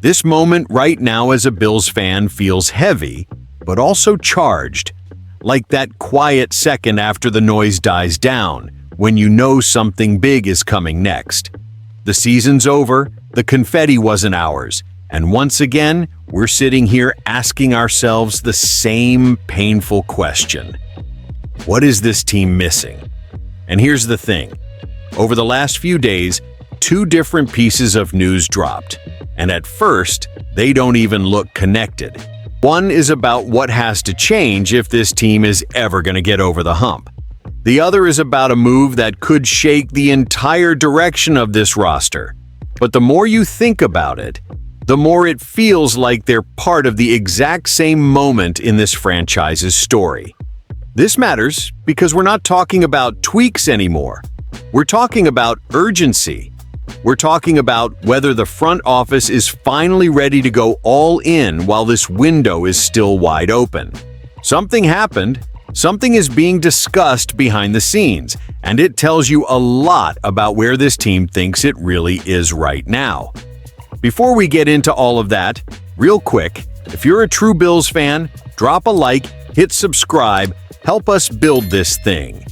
This moment right now as a Bills fan feels heavy, but also charged, like that quiet second after the noise dies down, when you know something big is coming next. The season's over, the confetti wasn't ours, and once again, we're sitting here asking ourselves the same painful question. What is this team missing? And here's the thing. Over the last few days, two different pieces of news dropped, and at first, they don't even look connected. One is about what has to change if this team is ever going to get over the hump. The other is about a move that could shake the entire direction of this roster. But the more you think about it, the more it feels like they're part of the exact same moment in this franchise's story. This matters because we're not talking about tweaks anymore. We're talking about urgency. We're talking about whether the front office is finally ready to go all in while this window is still wide open. Something happened. Something is being discussed behind the scenes, and it tells you a lot about where this team thinks it really is right now. Before we get into all of that, real quick, if you're a true Bills fan, drop a like, hit subscribe, help us build this thing.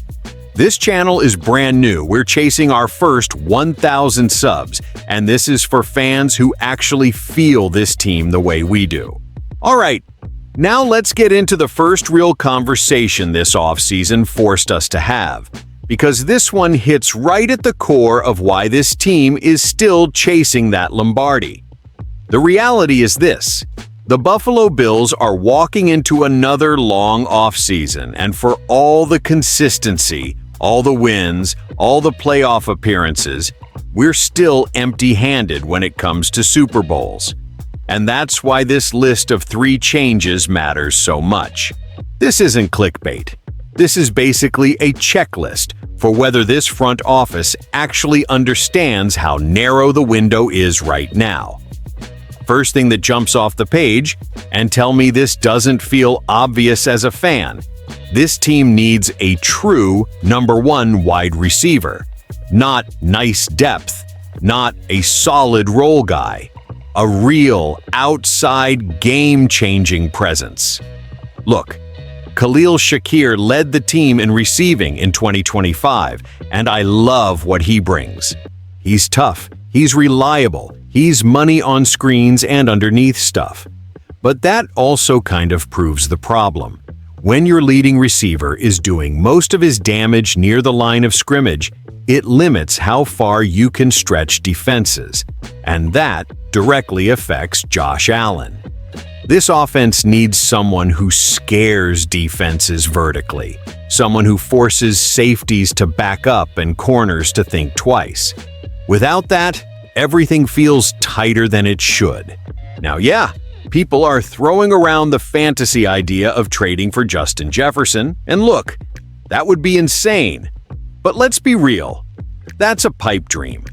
This channel is brand new. We're chasing our first 1,000 subs, and this is for fans who actually feel this team the way we do. All right, now let's get into the first real conversation this offseason forced us to have, because this one hits right at the core of why this team is still chasing that Lombardi. The reality is this. The Buffalo Bills are walking into another long offseason, and for all the consistency, all the wins, all the playoff appearances, we're still empty-handed when it comes to Super Bowls. And that's why this list of 3 changes matters so much. This isn't clickbait. This is basically a checklist for whether this front office actually understands how narrow the window is right now. First thing that jumps off the page, and tell me this doesn't feel obvious as a fan, this team needs a true number 1 wide receiver. Not nice depth, not a solid role guy. A real, outside, game-changing presence. Look, Khalil Shakir led the team in receiving in 2025, and I love what he brings. He's tough, he's reliable, he's money on screens and underneath stuff. But that also kind of proves the problem. When your leading receiver is doing most of his damage near the line of scrimmage, it limits how far you can stretch defenses, and that directly affects Josh Allen. This offense needs someone who scares defenses vertically, someone who forces safeties to back up and corners to think twice. Without that, everything feels tighter than it should. Now, yeah, people are throwing around the fantasy idea of trading for Justin Jefferson, and look, that would be insane. But let's be real, that's a pipe dream.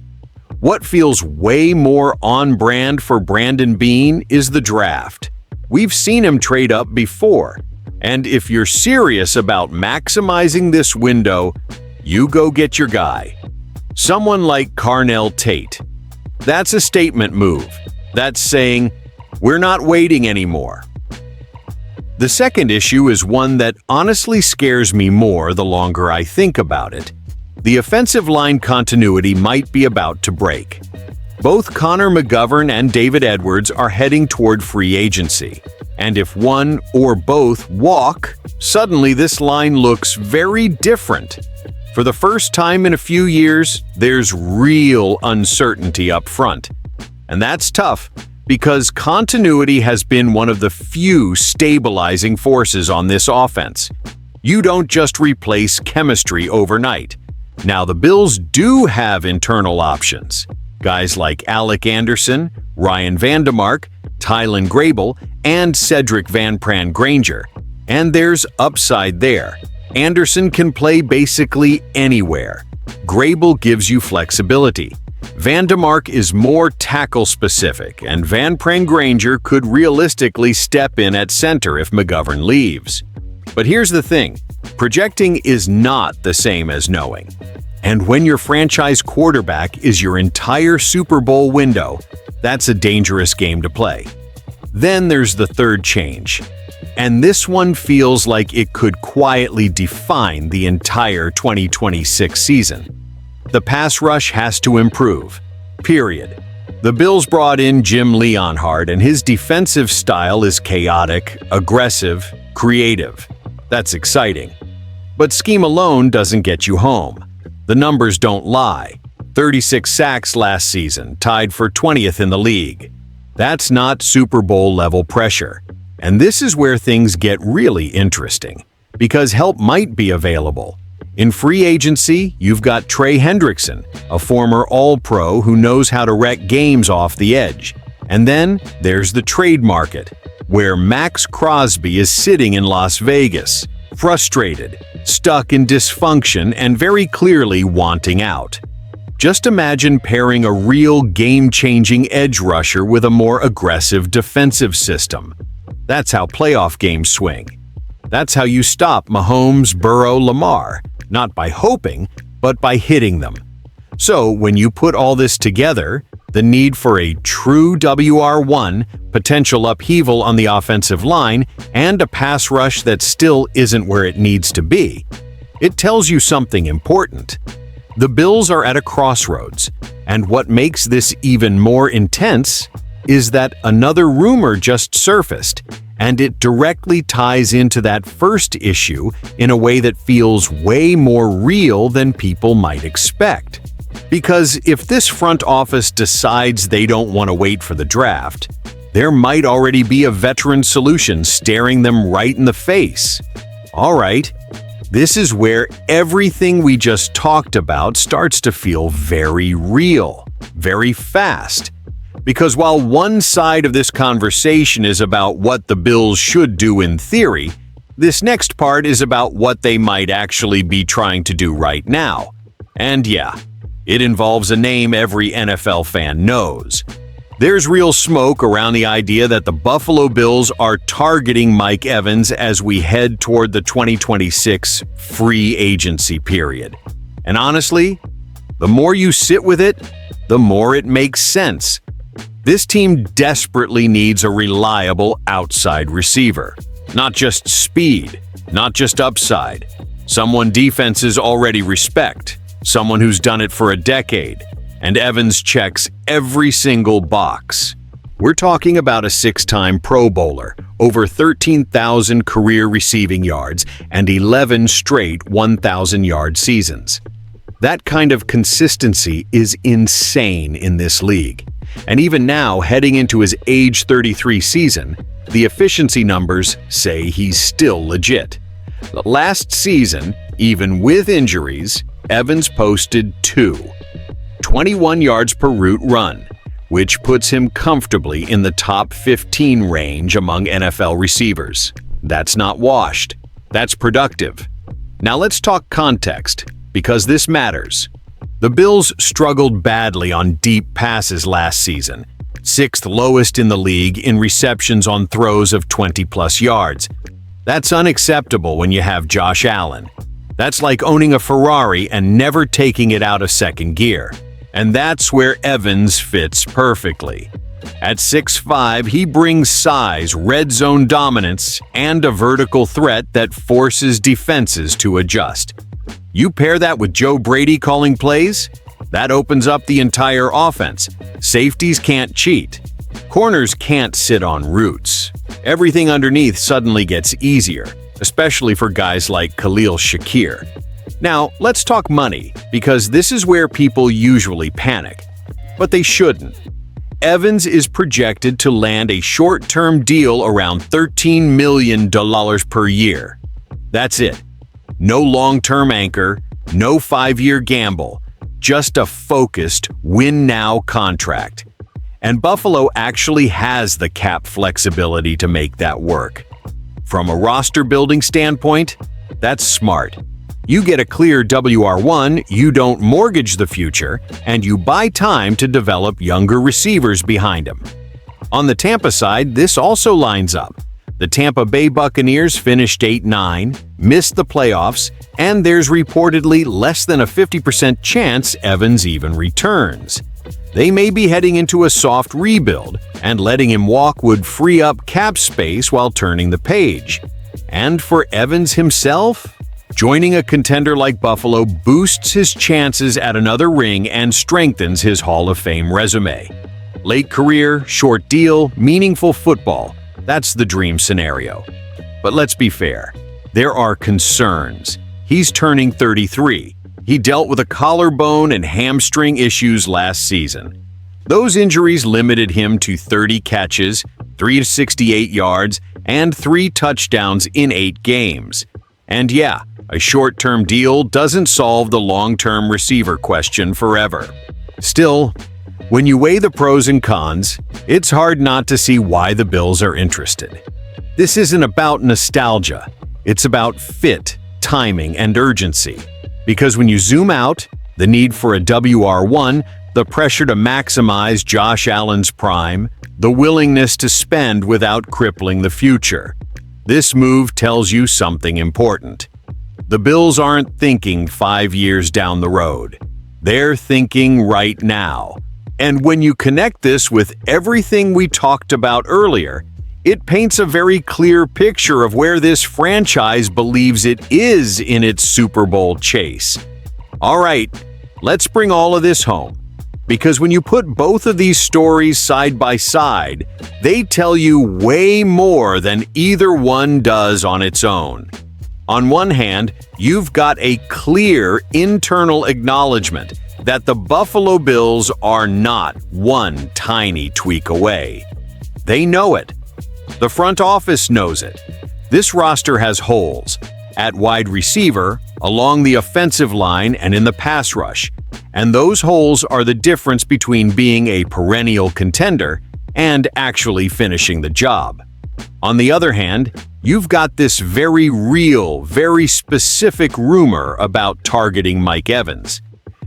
What feels way more on-brand for Brandon Beane is the draft. We've seen him trade up before, and if you're serious about maximizing this window, you go get your guy. Someone like Carnell Tate. That's a statement move. That's saying, we're not waiting anymore. The second issue is one that honestly scares me more the longer I think about it. The offensive line continuity might be about to break. Both Connor McGovern and David Edwards are heading toward free agency, and if one or both walk, suddenly this line looks very different. For the first time in a few years, there's real uncertainty up front. And that's tough, because continuity has been one of the few stabilizing forces on this offense. You don't just replace chemistry overnight. Now, the Bills do have internal options. Guys like Alec Anderson, Ryan Vandemark, Tylen Grable, and Cedric Van Pran Granger. And there's upside there. Anderson can play basically anywhere. Grable gives you flexibility. Vandemark is more tackle-specific, and Van Pran Granger could realistically step in at center if McGovern leaves. But here's the thing. Projecting is not the same as knowing. And when your franchise quarterback is your entire Super Bowl window, That's a dangerous game to play. Then there's the third change. And this one feels like it could quietly define the entire 2026 season. The pass rush has to improve. Period. The Bills brought in Jim Leonhard, and his defensive style is chaotic, aggressive, creative. That's exciting. But scheme alone doesn't get you home. The numbers don't lie. 36 sacks last season, tied for 20th in the league. That's not Super Bowl level pressure. And this is where things get really interesting, because help might be available. In free agency, you've got Trey Hendrickson, a former All-Pro who knows how to wreck games off the edge. And then there's the trade market, where Max Crosby is sitting in Las Vegas, frustrated, stuck in dysfunction, and very clearly wanting out. Just imagine pairing a real game-changing edge rusher with a more aggressive defensive system. That's how playoff games swing. That's how you stop Mahomes, Burrow, Lamar, not by hoping, but by hitting them. So when you put all this together, the need for a true WR1, potential upheaval on the offensive line, and a pass rush that still isn't where it needs to be, it tells you something important. The Bills are at a crossroads, and what makes this even more intense is that another rumor just surfaced, and it directly ties into that first issue in a way that feels way more real than people might expect. Because if this front office decides they don't want to wait for the draft, there might already be a veteran solution staring them right in the face. All right, this is where everything we just talked about starts to feel very real, very fast. Because while one side of this conversation is about what the Bills should do in theory, this next part is about what they might actually be trying to do right now. And yeah, it involves a name every NFL fan knows. There's real smoke around the idea that the Buffalo Bills are targeting Mike Evans as we head toward the 2026 free agency period. And honestly, the more you sit with it, the more it makes sense. This team desperately needs a reliable outside receiver. Not just speed, not just upside. Someone defenses already respect. Someone who's done it for a decade. And Evans checks every single box. We're talking about a 6-time Pro Bowler, over 13,000 career receiving yards, and 11 straight 1,000-yard seasons. That kind of consistency is insane in this league. And even now, heading into his age 33 season, the efficiency numbers say he's still legit. Last season, even with injuries, Evans posted 21 yards per route run, which puts him comfortably in the top 15 range among NFL receivers. That's not washed. That's productive. Now let's talk context, because this matters. The Bills struggled badly on deep passes last season, 6th lowest in the league in receptions on throws of 20-plus yards. That's unacceptable when you have Josh Allen. That's like owning a Ferrari and never taking it out of second gear. And that's where Evans fits perfectly. At 6'5", he brings size, red zone dominance, and a vertical threat that forces defenses to adjust. You pair that with Joe Brady calling plays, that opens up the entire offense. Safeties can't cheat. Corners can't sit on routes. Everything underneath suddenly gets easier, especially for guys like Khalil Shakir. Now, let's talk money, because this is where people usually panic. But they shouldn't. Evans is projected to land a short-term deal around $13 million per year. That's it. No long-term anchor, no 5-year gamble, just a focused win-now contract. And Buffalo actually has the cap flexibility to make that work. From a roster-building standpoint, that's smart. You get a clear WR1, you don't mortgage the future, and you buy time to develop younger receivers behind him. On the Tampa side, this also lines up. The Tampa Bay Buccaneers finished 8-9, missed the playoffs, and there's reportedly less than a 50% chance Evans even returns. They may be heading into a soft rebuild, and letting him walk would free up cap space while turning the page. And for Evans himself, joining a contender like Buffalo boosts his chances at another ring and strengthens his Hall of Fame resume. Late career, short deal, meaningful football. That's the dream scenario. But let's be fair. There are concerns. He's turning 33. He dealt with a collarbone and hamstring issues last season. Those injuries limited him to 30 catches, 368 yards, and 3 touchdowns in 8 games. And yeah, a short-term deal doesn't solve the long-term receiver question forever. Still, when you weigh the pros and cons, it's hard not to see why the Bills are interested. This isn't about nostalgia. It's about fit, timing, and urgency. Because when you zoom out, the need for a WR1, the pressure to maximize Josh Allen's prime, the willingness to spend without crippling the future. This move tells you something important. The Bills aren't thinking 5 years down the road. They're thinking right now. And when you connect this with everything we talked about earlier, it paints a very clear picture of where this franchise believes it is in its Super Bowl chase. All right, let's bring all of this home. Because when you put both of these stories side by side, they tell you way more than either one does on its own. On one hand, you've got a clear internal acknowledgement that the Buffalo Bills are not one tiny tweak away. They know it. The front office knows it. This roster has holes at wide receiver, along the offensive line, and in the pass rush. And those holes are the difference between being a perennial contender and actually finishing the job. On the other hand, you've got this very real, very specific rumor about targeting Mike Evans.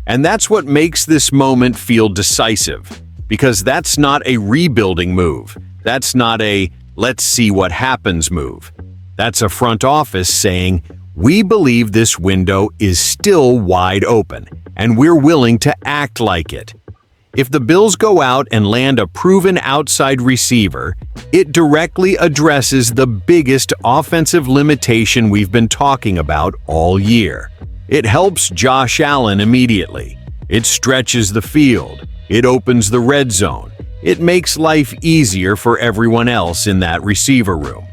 And that's what makes this moment feel decisive, because that's not a rebuilding move. That's not a let's see what happens move. That's a front office saying, we believe this window is still wide open, and we're willing to act like it. If the Bills go out and land a proven outside receiver, it directly addresses the biggest offensive limitation we've been talking about all year. It helps Josh Allen immediately. It stretches the field. It opens the red zone. It makes life easier for everyone else in that receiver room.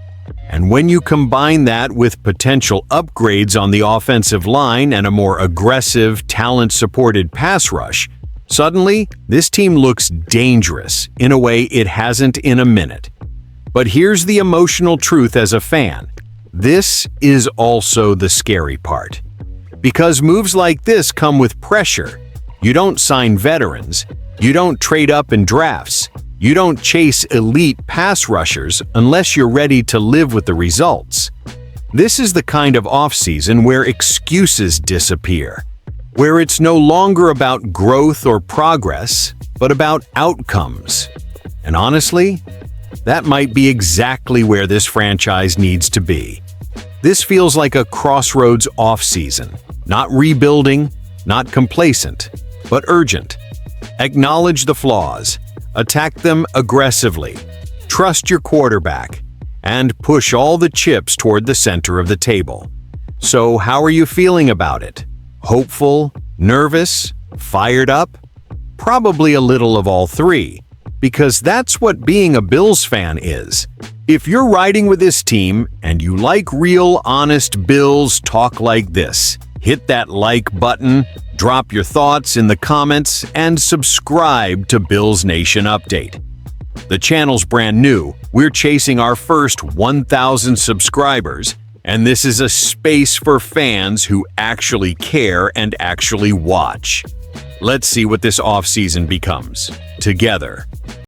And when you combine that with potential upgrades on the offensive line and a more aggressive, talent-supported pass rush, suddenly this team looks dangerous in a way it hasn't in a minute. But here's the emotional truth as a fan. This is also the scary part. Because moves like this come with pressure. You don't sign veterans. You don't trade up in drafts. You don't chase elite pass rushers unless you're ready to live with the results. This is the kind of offseason where excuses disappear, where it's no longer about growth or progress, but about outcomes. And honestly, that might be exactly where this franchise needs to be. This feels like a crossroads offseason, not rebuilding, not complacent, but urgent. Acknowledge the flaws, attack them aggressively, trust your quarterback, and push all the chips toward the center of the table. So how are you feeling about it? Hopeful, nervous, fired up? Probably a little of all three, because that's what being a Bills fan is. If you're riding with this team and you like real, honest Bills talk like this, hit that like button, drop your thoughts in the comments, and subscribe to Bills Nation Update. The channel's brand new. We're chasing our first 1,000 subscribers, and this is a space for fans who actually care and actually watch. Let's see what this offseason becomes. Together.